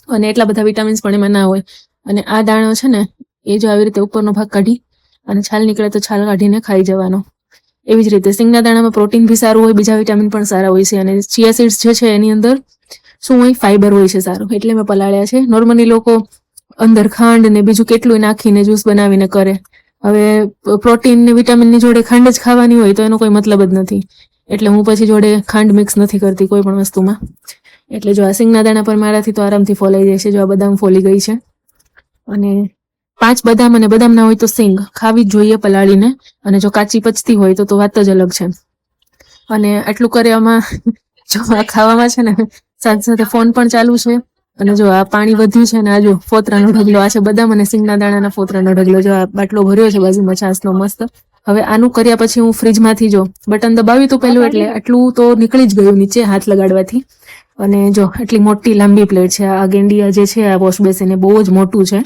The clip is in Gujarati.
અને એટલા બધા વિટામિન્સ પણ એમાં ના હોય. અને આ દાણો છે ને એ જો આવી રીતે ઉપરનો ભાગ કાઢી અને છાલ નીકળે તો છાલ કાઢીને ખાઈ જવાનો. એવી જ રીતે સિંગના દાણામાં પ્રોટીન બી સારું હોય, બીજા વિટામિન પણ સારા હોય છે. અને ચિયા સીડ્સ જે છે એની અંદર શું હોય, ફાઈબર હોય છે સારું, એટલે મેં પલાળ્યા છે. નોર્મલી લોકો અંદર ખાંડ ને બીજું કેટલું નાખીને જ્યુસ બનાવીને કરે. હવે પ્રોટીન ને વિટામિન ની જોડે ખાંડ જ ખાવાની હોય તો એનો કોઈ મતલબ જ નથી. એટલે હું પછી જોડે ખાંડ મિક્સ નથી કરતી કોઈ પણ વસ્તુમાં. એટલે જો આ સિંગના દાણા પર મારાથી તો આરામથી ફોલાઈ જાય છે. જો આ બદામ ફોલી ગઈ છે. અને 5 બદામ અને બદામ ના હોય તો સિંગ ખાવી જ જોઈએ પલાળીને. અને જો કાચી પચતી હોય તો વાત જ અલગ છે. અને આટલું કરવામાં જો આ ખાવામાં છે ને સાથે સાથે ફોન પણ ચાલુ છે. અને જો આ પાણી વધ્યું છે ને આ જો ફોતરાનો ઢગલો, આ છે બદામ અને સિંગના દાણાના ફોતરાનો ઢગલો. જો આ બાટલો ભર્યો છે બાજુમાં છાસનો મસ્ત. હવે આનું કર્યા પછી હું ફ્રીજમાંથી જો બટન દબાવ્યું તો પેલું એટલે આટલું તો નીકળી જ ગયું નીચે હાથ લગાડવાથી. અને જો આટલી મોટી લાંબી પ્લેટ છે. આ ગેંડિયા જે છે આ વોશ બેસિન એ બહુ જ મોટું છે.